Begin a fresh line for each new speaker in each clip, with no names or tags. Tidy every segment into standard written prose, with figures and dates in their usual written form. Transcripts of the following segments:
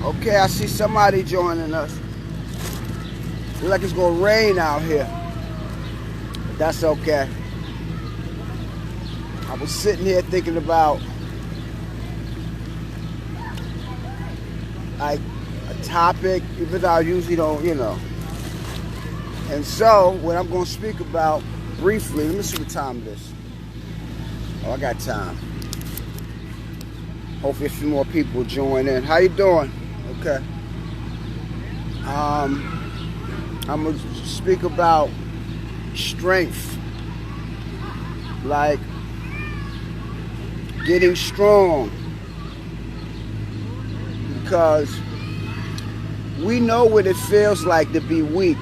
Okay, I see somebody joining us. Looks like it's gonna rain out here. But that's okay. I was sitting here thinking about like a topic, even though I usually don't, And so, what I'm gonna speak about briefly, let me see what time it is. Oh, I got time. Hopefully a few more people join in. How you doing? Okay. I'm gonna speak about strength, like getting strong, because we know what it feels like to be weak.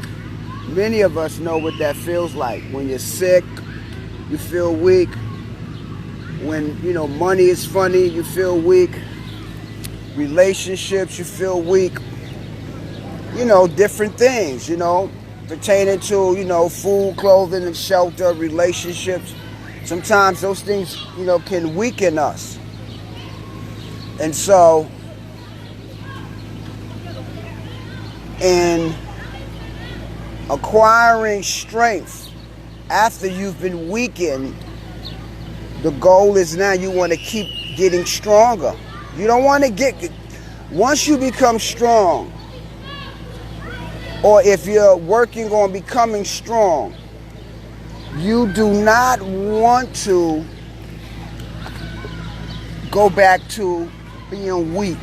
Many of us know what that feels like. When you're sick, you feel weak. When, money is funny, you feel weak. Relationships, you feel weak. Different things, pertaining to, food, clothing, and shelter, relationships. Sometimes those things, can weaken us. And so, in acquiring strength after you've been weakened, the goal is now you want to keep getting stronger. You don't want to once you become strong, or if you're working on becoming strong, you do not want to go back to being weak.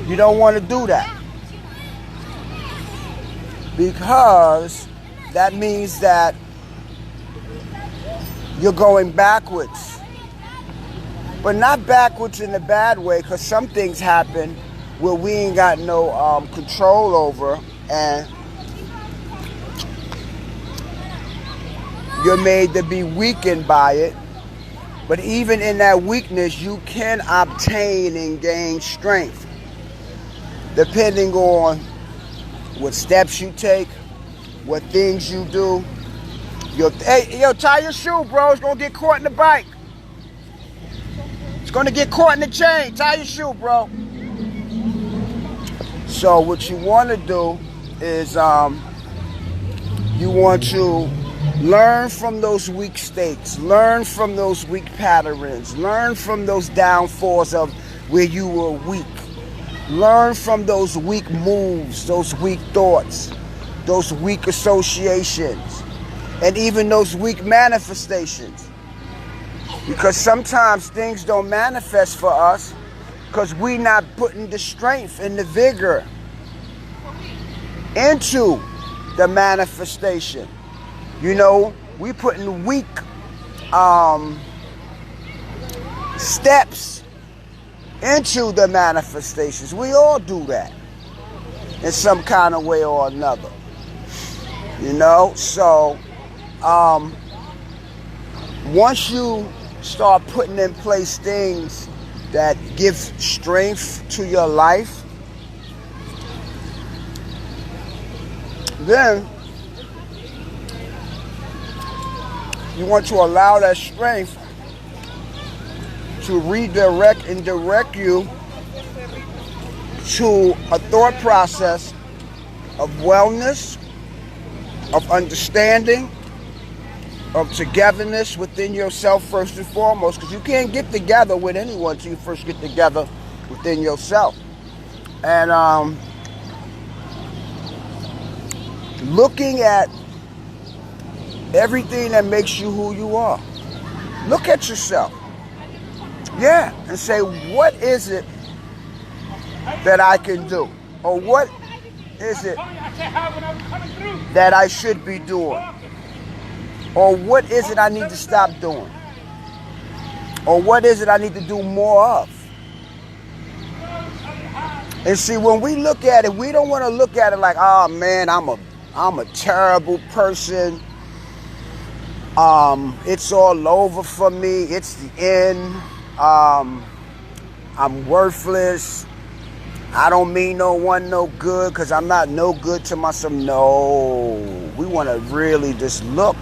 You don't want to do that, because that means that you're going backwards. But not backwards in a bad way, because some things happen where we ain't got no control over, and you're made to be weakened by it. But even in that weakness, you can obtain and gain strength, depending on what steps you take, what things you do. Hey, tie your shoe, bro. It's gonna get caught in the bike. It's gonna get caught in the chain. Tie your shoe, bro. So what you want to do is you want to learn from those weak states, learn from those weak patterns, learn from those downfalls of where you were weak. Learn from those weak moves, those weak thoughts, those weak associations, and even those weak manifestations. Because sometimes things don't manifest for us because we're not putting the strength and the vigor into the manifestation. We putting weak steps into the manifestations. We all do that in some kind of way or another. So once you start putting in place things that give strength to your life, then you want to allow that strength to redirect and direct you to a thought process of wellness, of understanding, of togetherness within yourself first and foremost, because you can't get together with anyone until you first get together within yourself. And looking at everything that makes you who you are. Look at yourself. Yeah, and say, what is it that I can do? Or what is it that I should be doing? Or what is it I need to stop doing? Or what is it I need to do more of? And see, when we look at it, we don't want to look at it like, oh man, I'm a terrible person. It's all over for me. It's the end. I'm worthless. I don't mean no one no good because I'm not no good to myself. No, we want to really just look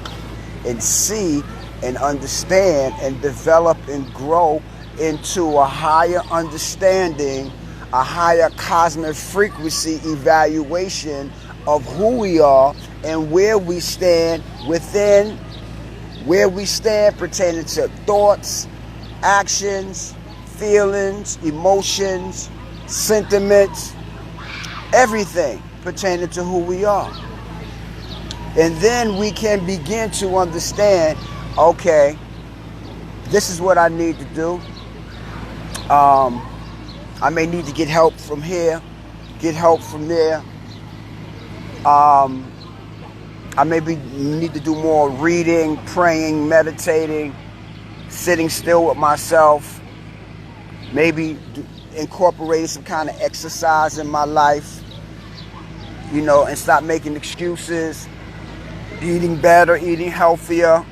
and see and understand and develop and grow into a higher understanding, a higher cosmic frequency evaluation of who we are and where we stand within, where we stand pertaining to thoughts, actions, feelings, emotions, sentiments, everything pertaining to who we are. And then we can begin to understand, okay, this is what I need to do. I may need to get help from here, get help from there. I maybe need to do more reading, praying, meditating, sitting still with myself, maybe incorporating some kind of exercise in my life, you know, and stop making excuses, eating better, eating healthier,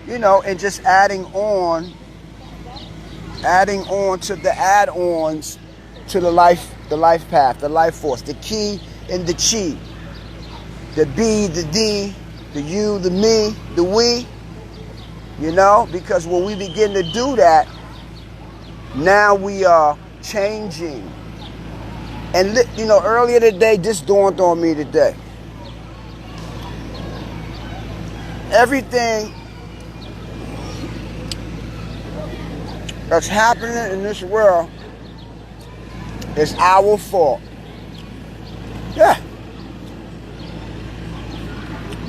you know, and just adding on to the add-ons to the life path, the life force, the key and the chi, the B, the D, the you, the me, the we, you know, because when we begin to do that, now we are changing. And, you know, earlier today, this dawned on me today. Everything that's happening in this world is our fault. Yeah.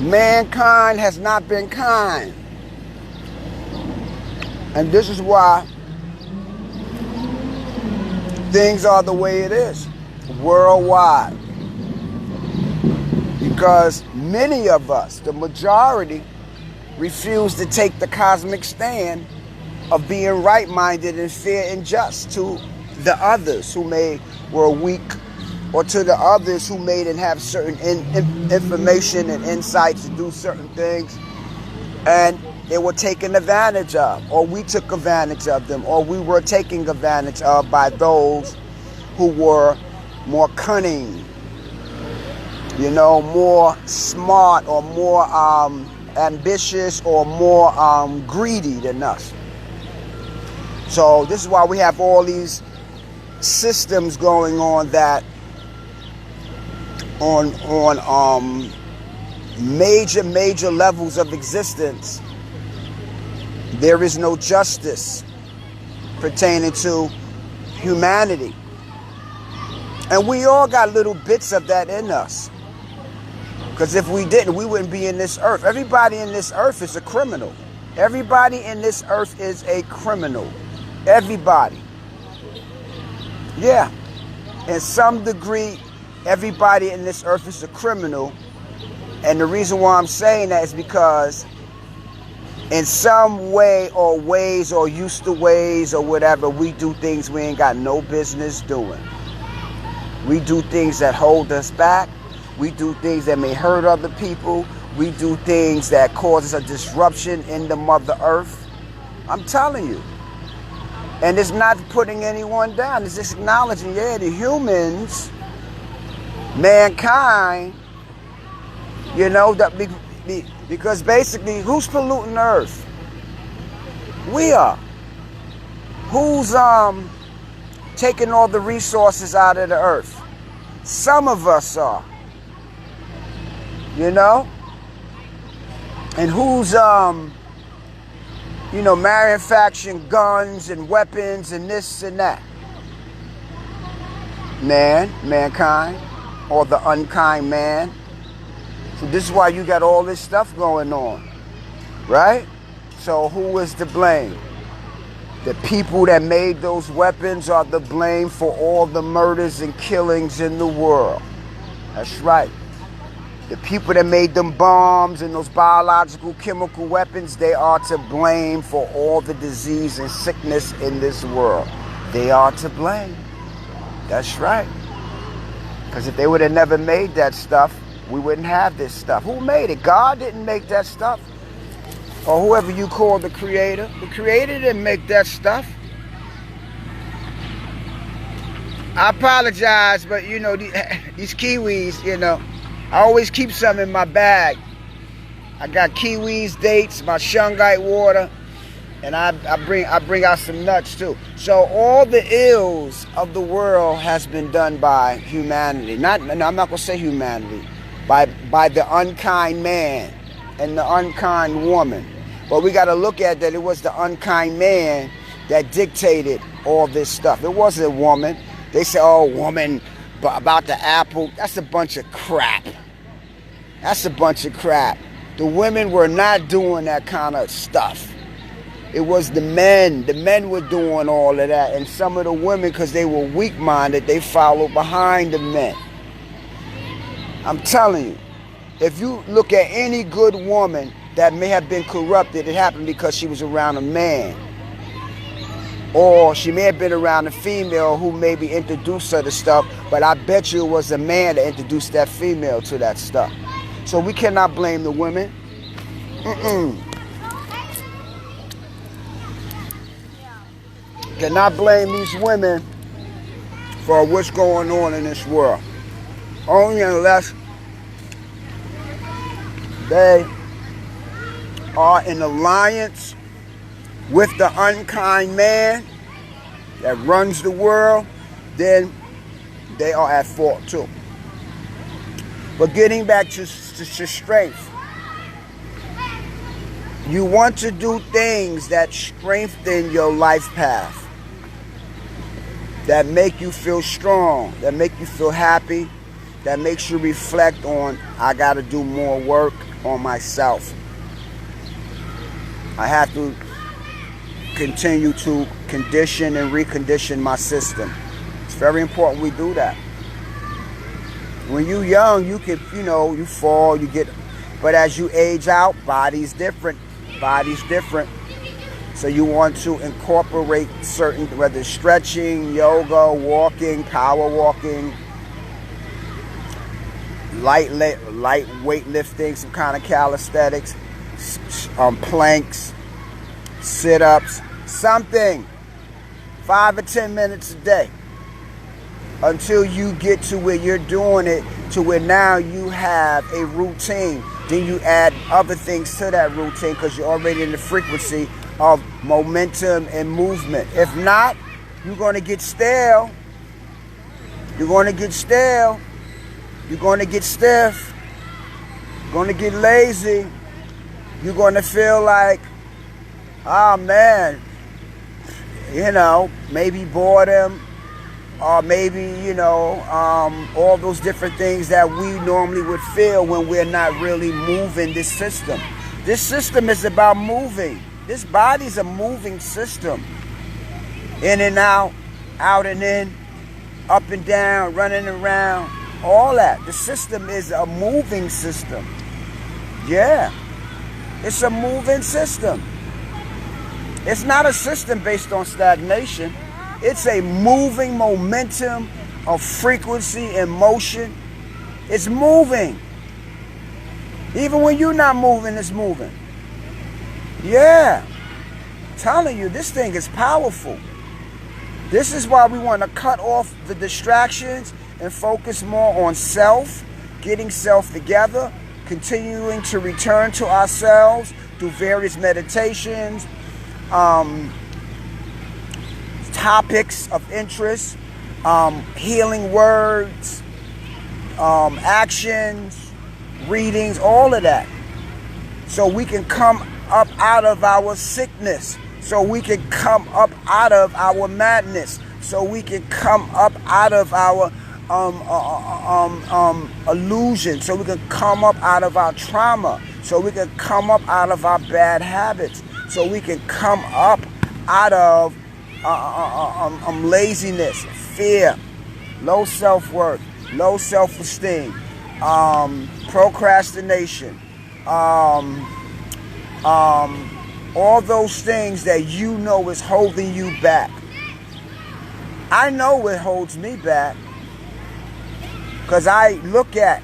Mankind has not been kind. And this is why things are the way it is worldwide. Because many of us, the majority, refuse to take the cosmic stand of being right-minded and fair and just to the others who were weak, or to the others who didn't have certain information and insights to do certain things, and they were taken advantage of, or we took advantage of them, or we were taken advantage of by those who were more cunning, you know, more smart, or more ambitious, or more greedy than us. So this is why we have all these systems going on that on major levels of existence, there is no justice pertaining to humanity. And we all got little bits of that in us. Because if we didn't, we wouldn't be in this earth. Everybody in this earth is a criminal. Everybody in this earth is a criminal. Everybody. Yeah. In some degree, everybody in this earth is a criminal. And the reason why I'm saying that is because in some way or ways or used to ways or whatever, we do things we ain't got no business doing. We do things that hold us back. We do things that may hurt other people. We do things that causes a disruption in the Mother Earth. I'm telling you. And it's not putting anyone down. It's just acknowledging, yeah, the humans, mankind, you know, that because basically, who's polluting the earth? We are. Who's taking all the resources out of the earth? Some of us are. You know? And who's you know, manufacturing guns and weapons and this and that? Mankind, or the unkind man. So this is why you got all this stuff going on, right? So who is to blame? The people that made those weapons are to blame for all the murders and killings in the world. That's right. The people that made them bombs and those biological chemical weapons, they are to blame for all the disease and sickness in this world. They are to blame. That's right. Because if they would have never made that stuff, we wouldn't have this stuff. Who made it? God didn't make that stuff. Or whoever you call the creator. The creator didn't make that stuff. I apologize, but you know, these kiwis, you know, I always keep some in my bag. I got kiwis, dates, my shungite water, And I bring out some nuts too. So all the ills of the world has been done by humanity. I'm not gonna say humanity, by the unkind man and the unkind woman. But we got to look at that. It was the unkind man that dictated all this stuff. It wasn't a woman. They say, "Oh, woman, about the apple." That's a bunch of crap. That's a bunch of crap. The women were not doing that kind of stuff. It was the men. The men were doing all of that. And some of the women, because they were weak-minded, they followed behind the men. I'm telling you, if you look at any good woman that may have been corrupted, it happened because she was around a man. Or she may have been around a female who maybe introduced her to stuff, but I bet you it was a man that introduced that female to that stuff. So we cannot blame the women. Cannot blame these women for what's going on in this world. Only unless they are in alliance with the unkind man that runs the world, then they are at fault too. But getting back to strength, you want to do things that strengthen your life path, that make you feel strong, that make you feel happy, that makes you reflect on, I got to do more work on myself. I have to continue to condition and recondition my system. It's very important we do that. When you're young, you can, you fall, you get, but as you age out, body's different. Body's different. So you want to incorporate certain, whether it's stretching, yoga, walking, power walking, light weightlifting, some kind of calisthenics, planks, sit-ups, something, 5 or 10 minutes a day, until you get to where you're doing it, to where now you have a routine. Then you add other things to that routine because you're already in the frequency of momentum and movement. If not, you're going to get stale. You're going to get stale. You're going to get stiff. You're going to get lazy. You're going to feel like, oh man, maybe boredom, or maybe, all those different things that we normally would feel when we're not really moving this system. This system is about moving. This body's a moving system. In and out, out and in, up and down, running around, all that. The system is a moving system. Yeah, it's a moving system. It's not a system based on stagnation. It's a moving momentum of frequency and motion. It's moving. Even when you're not moving, it's moving. Yeah. I'm telling you, this thing is powerful. This is why we want to cut off the distractions and focus more on self, getting self together, continuing to return to ourselves through various meditations, topics of interest, healing words, actions, readings, all of that. So we can come up out of our sickness. So we can come up out of our madness. So we can come up out of our illusion. So we can come up out of our trauma. So we can come up out of our bad habits. So we can come up out of laziness, fear, low self-worth, low self-esteem, procrastination, all those things that is holding you back. I know what holds me back because I look at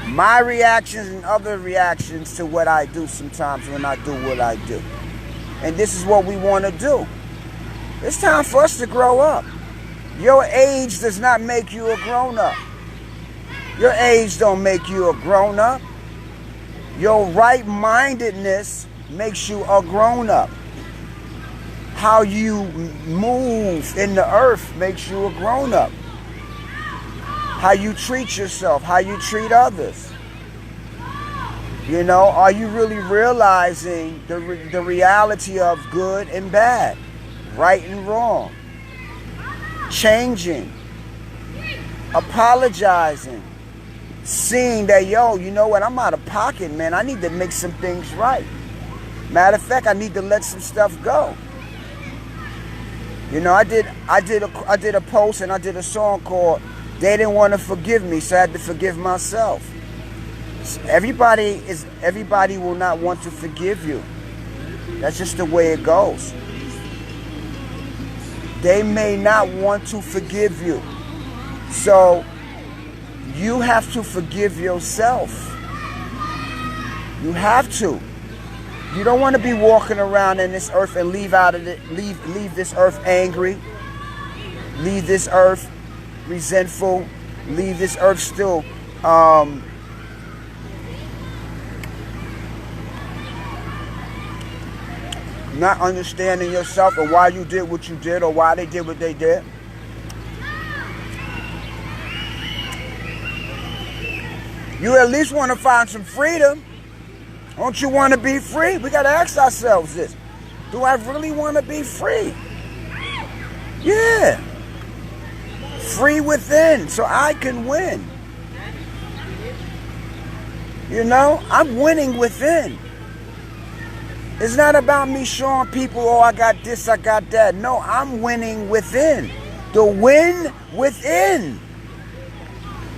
my reactions and other reactions to what I do sometimes when I do what I do. And this is what we want to do. It's time for us to grow up. Your age does not make you a grown-up. Your age don't make you a grown-up. Your right-mindedness makes you a grown-up. How you move in the earth makes you a grown-up. How you treat yourself, how you treat others. You know, are you really realizing the reality of good and bad, right and wrong, changing, apologizing, seeing that, yo, you know what, I'm out of pocket, man. I need to make some things right. Matter of fact, I need to let some stuff go. You know, I did a post and I did a song called "They Didn't Want to Forgive Me, So I Had to Forgive Myself." Everybody will not want to forgive you. That's just the way it goes. They may not want to forgive you. So you have to forgive yourself. You have to. You don't want to be walking around in this earth and leave this earth angry. Leave this earth resentful. Leave this earth still not understanding yourself or why you did what you did or why they did what they did. You at least want to find some freedom. Don't you want to be free? We got to ask ourselves this. Do I really want to be free? Yeah. Free within so I can win. You know, I'm winning within. It's not about me showing people, oh, I got this, I got that. No, I'm winning within. The win within.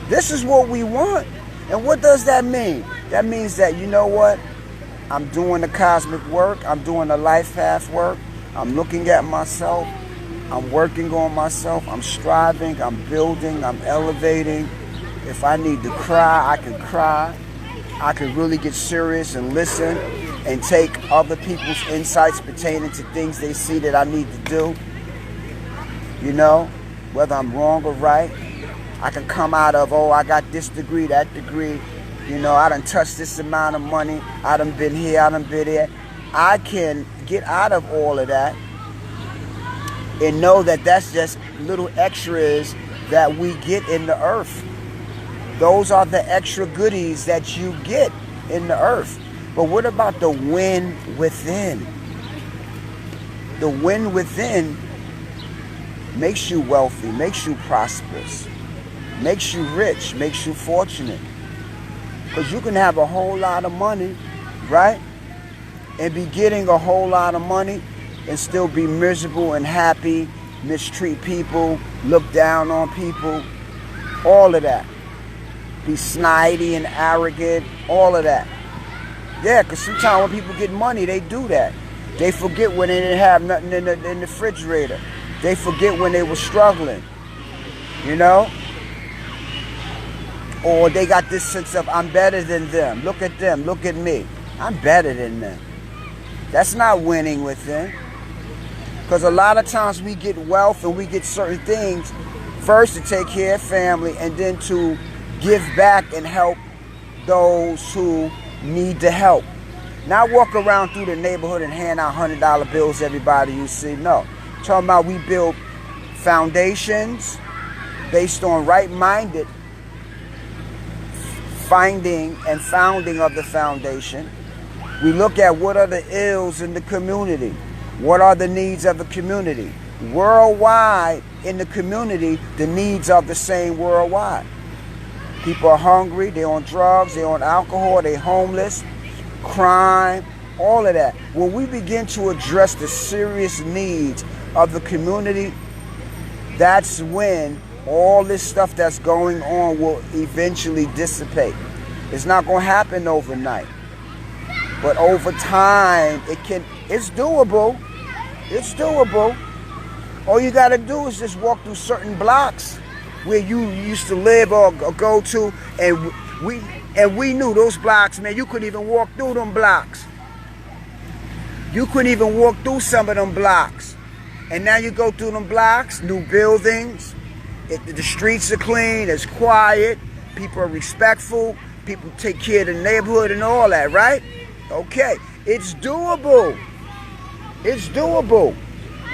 This is what we want. And what does that mean? That means that, you know what? I'm doing the cosmic work. I'm doing the life path work. I'm looking at myself. I'm working on myself. I'm striving. I'm building. I'm elevating. If I need to cry, I can cry. I can really get serious and listen and take other people's insights pertaining to things they see that I need to do. You know, whether I'm wrong or right. I can come out of, oh, I got this degree, that degree. You know, I done touched this amount of money. I done been here, I done been there. I can get out of all of that and know that that's just little extras that we get in the earth. Those are the extra goodies that you get in the earth. But what about the win within? The win within makes you wealthy, makes you prosperous, makes you rich, makes you fortunate. Because you can have a whole lot of money, right? And be getting a whole lot of money and still be miserable and happy, mistreat people, look down on people, all of that. Be snidey and arrogant, all of that. Yeah, because sometimes when people get money, they do that. They forget when they didn't have nothing in the refrigerator. They forget when they were struggling, you know? Or they got this sense of, I'm better than them. Look at them, look at me. I'm better than them. That's not winning within. Because a lot of times we get wealth and we get certain things, first to take care of family and then to give back and help those who need the help. Not walk around through the neighborhood and hand out $100 bills to everybody you see. No. Talking about we build foundations based on right-minded finding and founding of the foundation. We look at what are the ills in the community. What are the needs of the community? Worldwide in the community, the needs are the same worldwide. People are hungry, they're on drugs, they're on alcohol, they're homeless, crime, all of that. When we begin to address the serious needs of the community, that's when all this stuff that's going on will eventually dissipate. It's not going to happen overnight. But over time, it's doable. It's doable. All you got to do is just walk through certain blocks where you used to live or go to, and we knew those blocks, man, you couldn't even walk through them blocks. You couldn't even walk through some of them blocks. And now you go through them blocks, new buildings, the streets are clean, it's quiet, people are respectful, people take care of the neighborhood and all that, right? Okay. It's doable. It's doable.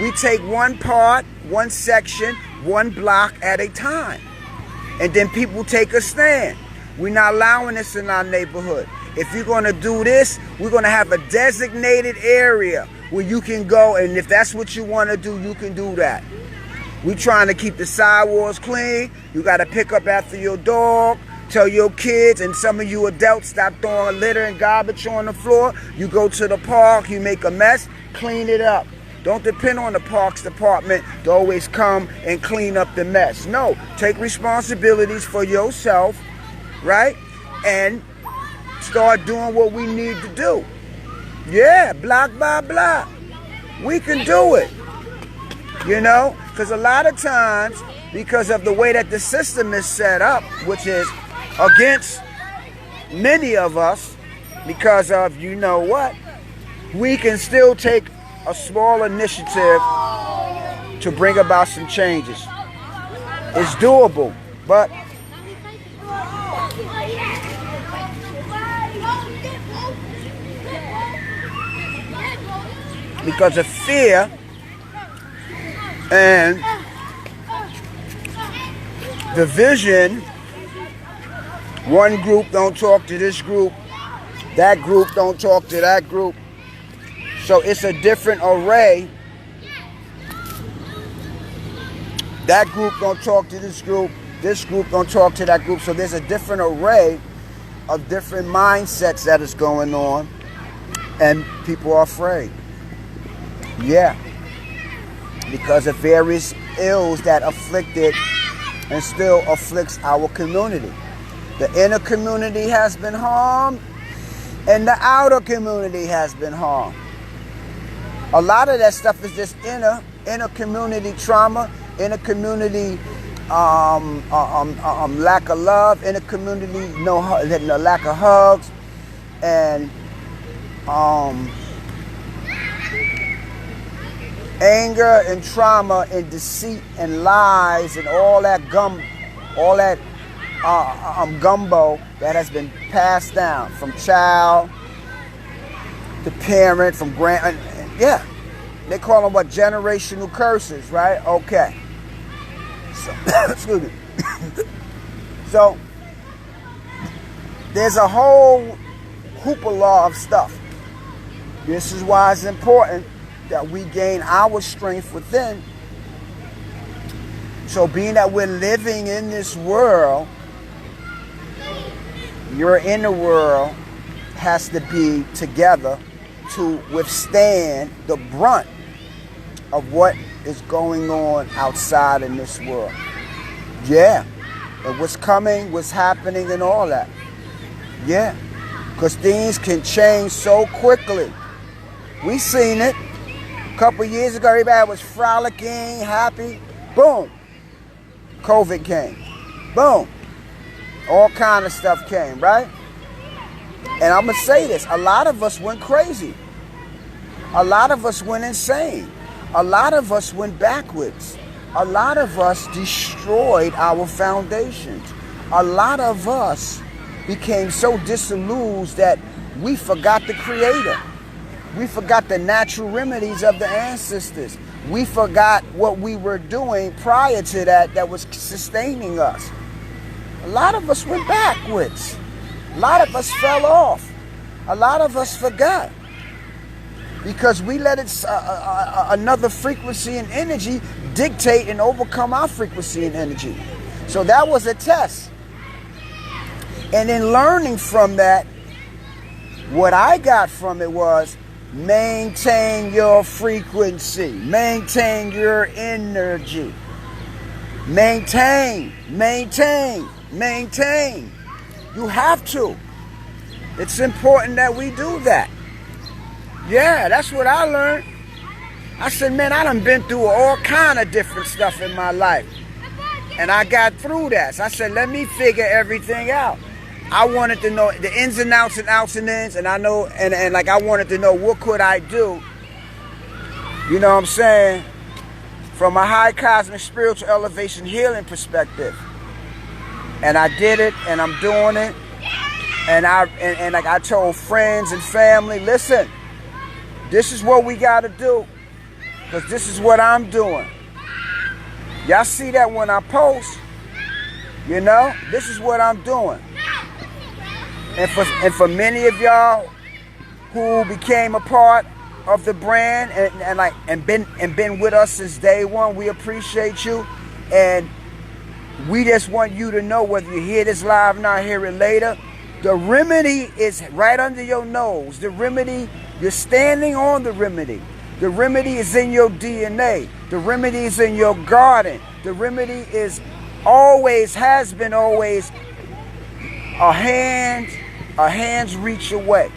We take one part, one section, one block at a time. And then people take a stand. We're not allowing this in our neighborhood. If you're going to do this, we're going to have a designated area where you can go, and if that's what you want to do, you can do that. We're trying to keep the sidewalks clean. You got to pick up after your dog. Tell your kids and some of you adults, stop throwing litter and garbage on the floor. You go to the park, you make a mess, clean it up. Don't depend on the Parks Department to always come and clean up the mess. No, take responsibilities for yourself, right? And start doing what we need to do. Yeah, block by block. We can do it. You know, because a lot of times, because of the way that the system is set up, which is against many of us, because of, you know what, we can still take a small initiative to bring about some changes. It's doable, but because of fear and division, one group don't talk to this group, that group don't talk to that group. So it's a different array. That group don't talk to this group don't talk to that group. So there's a different array of different mindsets that is going on, and people are afraid. Yeah. Because of various ills that afflicted and still afflicts our community. The inner community has been harmed, and the outer community has been harmed. A lot of that stuff is just inner community trauma, inner community lack of love, inner community no lack of hugs, and anger and trauma and deceit and lies and all that gumbo that has been passed down from child to parent, from grand. Yeah, they call them what, generational curses, right? Okay. So, excuse me. So there's a whole hoopla of stuff. This is why it's important that we gain our strength within. So being that we're living in this world, your inner world has to be together to withstand the brunt of what is going on outside in this world. Yeah. And what's coming, what's happening and all that. Yeah. Because things can change so quickly. We seen it. A couple years ago, everybody was frolicking, happy. Boom. COVID came. Boom. All kind of stuff came, right? And I'm going to say this. A lot of us went crazy. A lot of us went insane. A lot of us went backwards. A lot of us destroyed our foundations. A lot of us became so disillusioned that we forgot the Creator. We forgot the natural remedies of the ancestors. We forgot what we were doing prior to that was sustaining us. A lot of us went backwards. A lot of us fell off. A lot of us forgot. Because we let it another frequency and energy dictate and overcome our frequency and energy. So that was a test. And in learning from that, what I got from it was maintain your frequency, maintain your energy, maintain. You have to. It's important that we do that. Yeah, that's what I learned. I said, man, I done been through all kind of different stuff in my life. And I got through that. So I said, let me figure everything out. I wanted to know the ins and outs and ins, and I know, and like I wanted to know what could I do, you know what I'm saying, from a high cosmic spiritual elevation healing perspective. And I did it, and I'm doing it. And like I told friends and family, listen, This is what we got to do, because this is what I'm doing. Y'all see that when I post, you know, this is what I'm doing. And for many of y'all who became a part of the brand and been with us since day one, we appreciate you. And we just want you to know, whether you hear this live now, hear it later, the remedy is right under your nose. The remedy, you're standing on the remedy. The remedy is in your DNA. The remedy is in your garden. The remedy is always, has been always, a hand's reach away.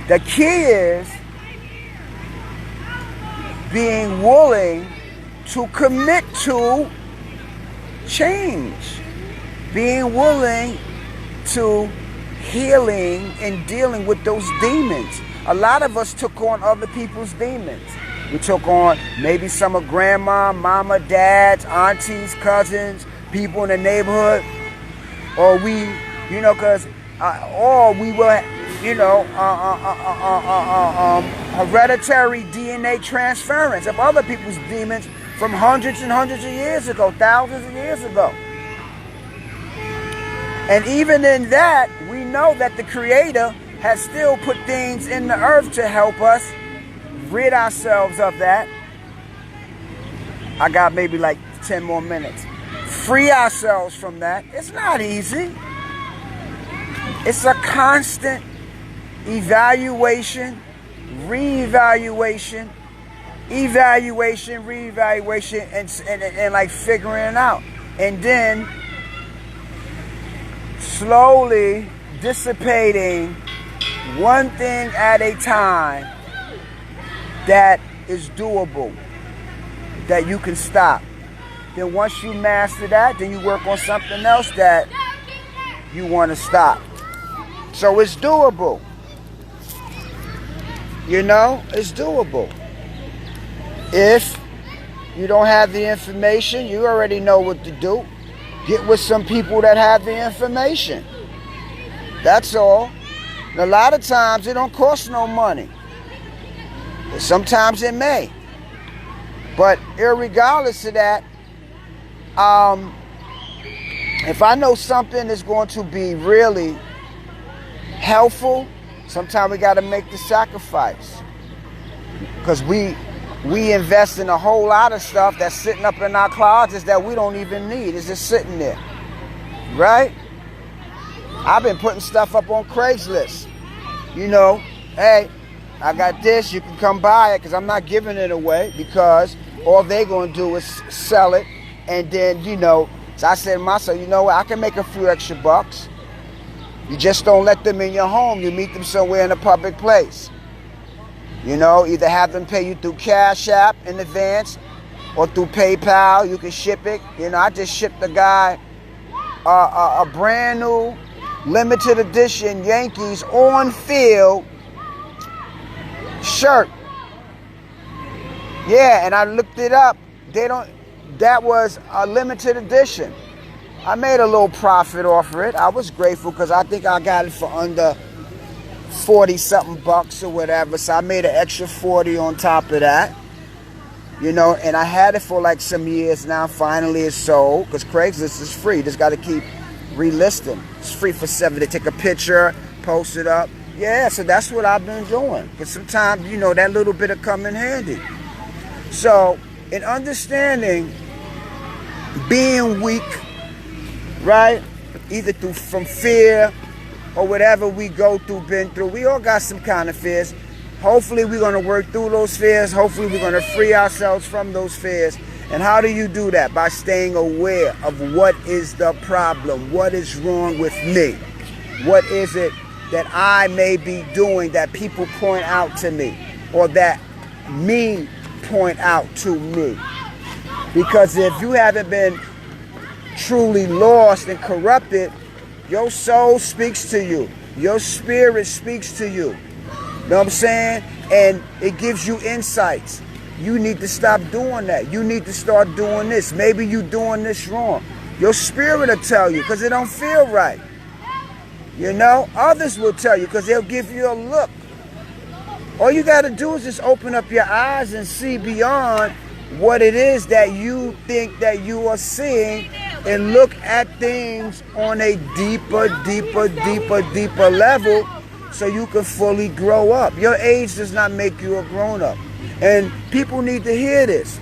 The key is being willing to commit to change. Being willing to healing and dealing with those demons. A lot of us took on other people's demons. We took on maybe some of grandma, mama, dads, aunties, cousins, people in the neighborhood. Or we, you know, or we were, you know, hereditary DNA transference of other people's demons from hundreds and hundreds of years ago, thousands of years ago. And even in that, we know that the Creator has still put things in the earth to help us rid ourselves of that. I got maybe like 10 more minutes. Free ourselves from that. It's not easy. It's a constant evaluation, reevaluation, evaluation, reevaluation, and like figuring it out. And then slowly dissipating one thing at a time that is doable, that you can stop. Then once you master that, then you work on something else that you want to stop. So it's doable. You know, it's doable. If you don't have the information, you already know what to do. Get with some people that have the information. That's all. And a lot of times it don't cost no money. Sometimes it may. But irregardless of that, if I know something is going to be really helpful, sometimes we got to make the sacrifice. Because we invest in a whole lot of stuff that's sitting up in our closets that we don't even need. It's just sitting there. Right? I've been putting stuff up on Craigslist. You know, hey, I got this, you can come buy it, because I'm not giving it away, because all they're going to do is sell it. And then, you know, so I said to myself, you know what, I can make a few extra bucks. You just don't let them in your home. You meet them somewhere in a public place. You know, either have them pay you through Cash App in advance or through PayPal. You can ship it. You know, I just shipped a guy a brand new limited edition Yankees on field shirt. Yeah, and I looked it up. That was a limited edition. I made a little profit off of it. I was grateful because I think I got it for under 40 something bucks or whatever. So I made an extra 40 on top of that. You know, and I had it for like some years now. Finally it's sold, because Craigslist is free. Just got to keep relisting. It's free for $7 to take a picture, post it up. Yeah, so that's what I've been doing. But sometimes, you know, that little bit will come in handy. So, in understanding being weak, right? Either from fear or whatever we go through, been through. We all got some kind of fears. Hopefully we're going to work through those fears. Hopefully we're going to free ourselves from those fears. And how do you do that? By staying aware of what is the problem. What is wrong with me? What is it that I may be doing that people point out to me, or that me point out to me? Because if you haven't been truly lost and corrupted, your soul speaks to you. Your spirit speaks to you. You know what I'm saying? And it gives you insights. You need to stop doing that. You need to start doing this. Maybe you're doing this wrong. Your spirit will tell you, because it don't feel right. You know? Others will tell you, because they'll give you a look. All you got to do is just open up your eyes and see beyond what it is that you think that you are seeing, and look at things on a deeper level, so you can fully grow up. Your age does not make you a grown-up. And people need to hear this.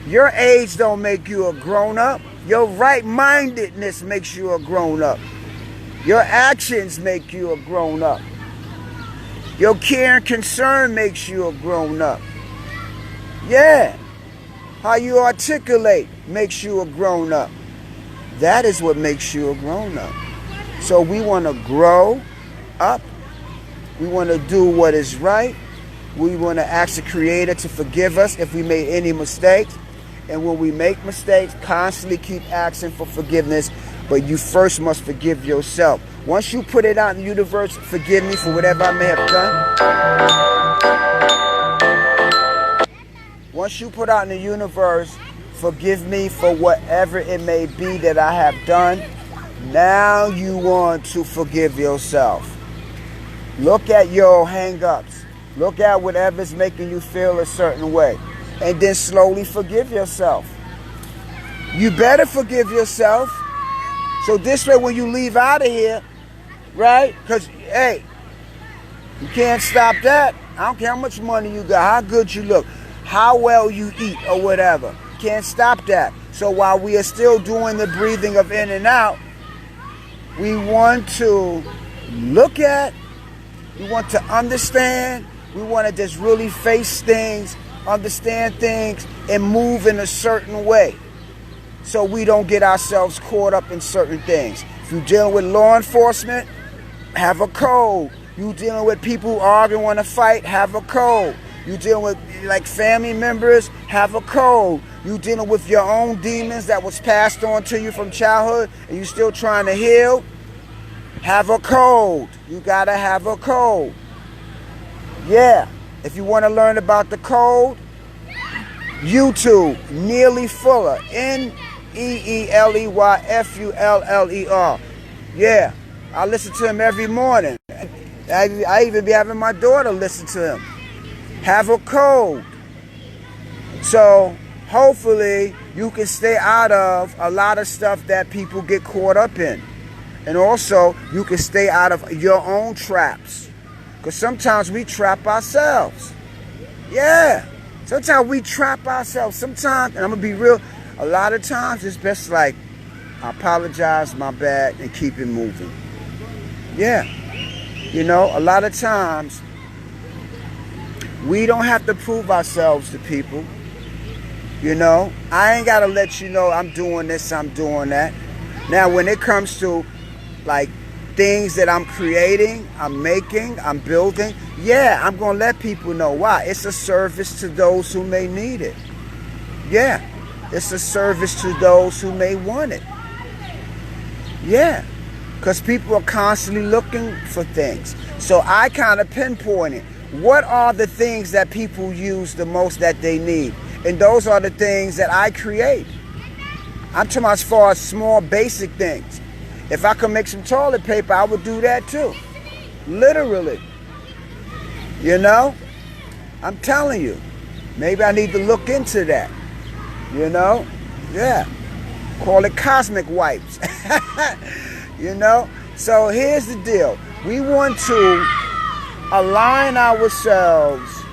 Your age don't make you a grown-up. Your right-mindedness makes you a grown-up. Your actions make you a grown-up. Your care and concern makes you a grown-up. Yeah. How you articulate makes you a grown-up. That is what makes you a grown-up. So we want to grow up. We want to do what is right. We want to ask the Creator to forgive us if we made any mistakes. And when we make mistakes, constantly keep asking for forgiveness. But you first must forgive yourself. Once you put it out in the universe, forgive me for whatever I may have done. Once you put out in the universe, forgive me for whatever it may be that I have done, now you want to forgive yourself. Look at your hang-ups. Look at whatever's making you feel a certain way. And then slowly forgive yourself. You better forgive yourself. So this way when you leave out of here, right? Because, hey, you can't stop that. I don't care how much money you got, how good you look, how well you eat or whatever. Can't stop that. So while we are still doing the breathing of in and out, we want to look at, we want to understand, we want to just really face things, understand things, and move in a certain way so we don't get ourselves caught up in certain things. If you're dealing with law enforcement, have a code. You dealing with people who argue and want to fight, have a code. You dealing with like family members, have a code. You dealing with your own demons that was passed on to you from childhood and you still trying to heal, have a code. You gotta have a code. Yeah. If you want to learn about the code, YouTube, Neely Fuller, Neeleyfuller. Yeah, I listen to him every morning. I even be having my daughter listen to him. Have a code. So hopefully you can stay out of a lot of stuff that people get caught up in. And also you can stay out of your own traps. Because sometimes we trap ourselves. Yeah. Sometimes we trap ourselves. Sometimes, and I'm going to be real, a lot of times it's best like, I apologize, my bad, and keep it moving. Yeah. You know, a lot of times, we don't have to prove ourselves to people. You know, I ain't got to let you know I'm doing this, I'm doing that. Now, when it comes to, like, things that I'm creating, I'm making, I'm building, yeah, I'm going to let people know. Why? It's a service to those who may need it. Yeah. It's a service to those who may want it. Yeah. Because people are constantly looking for things. So I kind of pinpointed what are the things that people use the most that they need. And those are the things that I create. I'm talking about as far as small, basic things. If I could make some toilet paper, I would do that too. Literally. You know? I'm telling you. Maybe I need to look into that. You know? Yeah. Call it COSMIC wipes. You know? So here's the deal. We want to align ourselves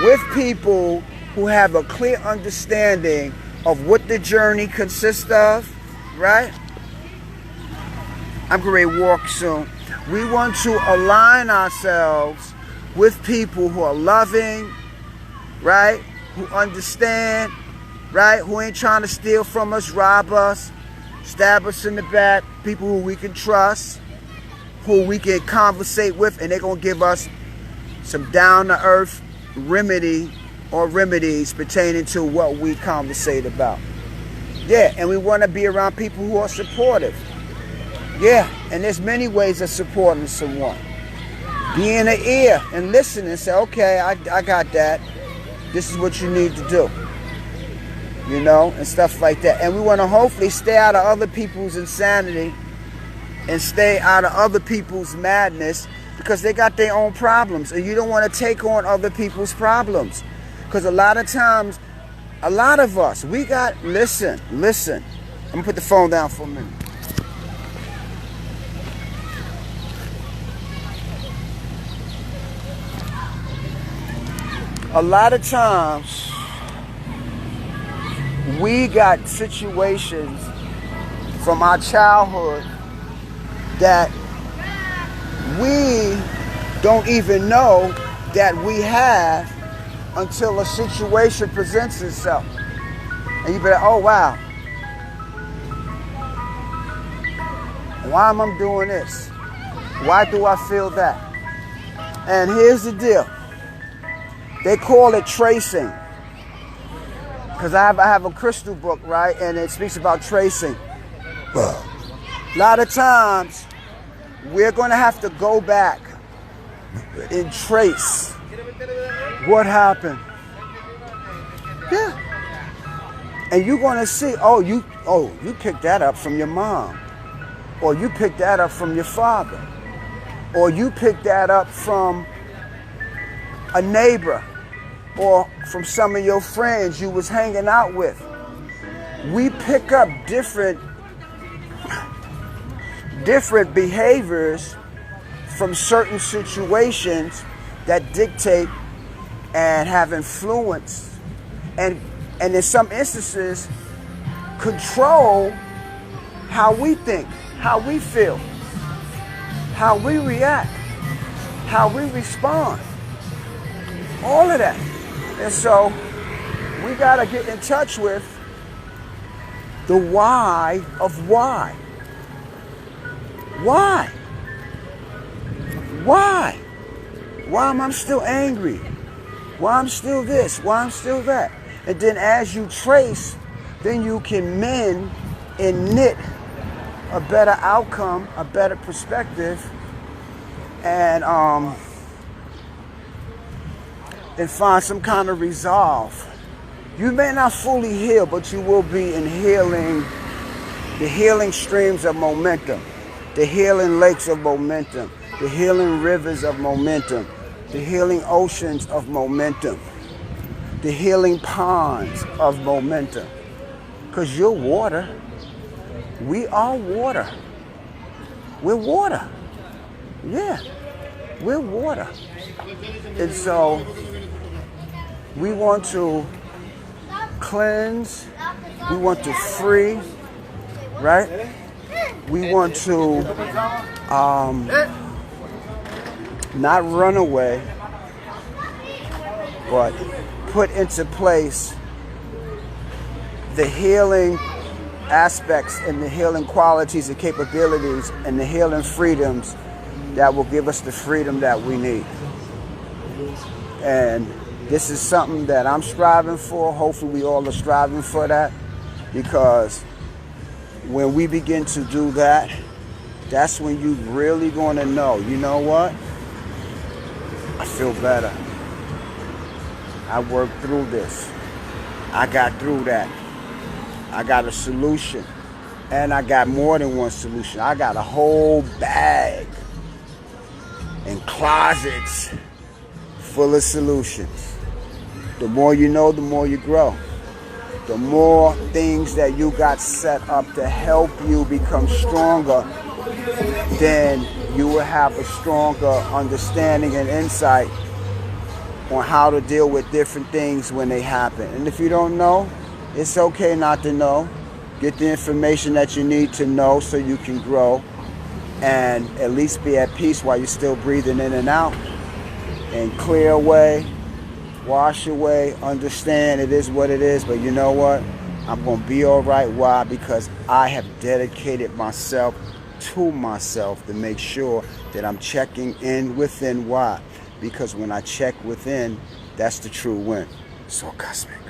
with people who have a clear understanding of what the journey consists of, right? I'm going to walk soon. We want to align ourselves with people who are loving, right? Who understand, right? Who ain't trying to steal from us, rob us, stab us in the back. People who we can trust, who we can conversate with, and they're going to give us some down-to-earth remedy or remedies pertaining to what we conversate about. Yeah, and we want to be around people who are supportive. Yeah, and there's many ways of supporting someone. Be in the ear and listen and say, okay, I got that. This is what you need to do. You know, and stuff like that. And we want to hopefully stay out of other people's insanity and stay out of other people's madness because they got their own problems, and you don't want to take on other people's problems. Because a lot of times, a lot of us, we got, listen. I'm gonna put the phone down for a minute. A lot of times, we got situations from our childhood that we don't even know that we have until a situation presents itself. And you be like, oh wow, why am I doing this? Why do I feel that? And here's the deal. They call it tracing. Because I have a crystal book, right? And it speaks about tracing. A lot of times, we're going to have to go back and trace what happened. Yeah. And you're going to see, you picked that up from your mom. Or you picked that up from your father. Or you picked that up from a neighbor. Or from some of your friends you was hanging out with. We pick up different behaviors from certain situations that dictate and have influence and in some instances control how we think, how we feel, how we react, how we respond. All of that. And so we got to get in touch with the why of why. Why? Why? Why am I still angry? Why I'm still this? Why I'm still that? And then as you trace, then you can mend and knit a better outcome, a better perspective, and find some kind of resolve. You may not fully heal, but you will be in the healing streams of momentum, the healing lakes of momentum, the healing rivers of momentum, the healing oceans of momentum, the healing ponds of momentum. Because you're water. We are water. We're water. Yeah, we're water. And so we want to cleanse, we want to free, right? We want to not run away, but put into place the healing aspects and the healing qualities and capabilities and the healing freedoms that will give us the freedom that we need. And this is something that I'm striving for. Hopefully we all are striving for that, because when we begin to do that, that's when you really going to know, you know what? I feel better. I worked through this. I got through that. I got a solution. And I got more than one solution. I got a whole bag and closets full of solutions. The more you know, the more you grow. The more things that you got set up to help you become stronger, then you will have a stronger understanding and insight on how to deal with different things when they happen. And if you don't know, it's okay not to know. Get the information that you need to know so you can grow and at least be at peace while you're still breathing in and out, and clear away, wash away, understand it is what it is, but you know what? I'm going to be all right. Why? Because I have dedicated myself to myself to make sure that I'm checking in within. Why? Because when I check within, that's the true win. So cosmic.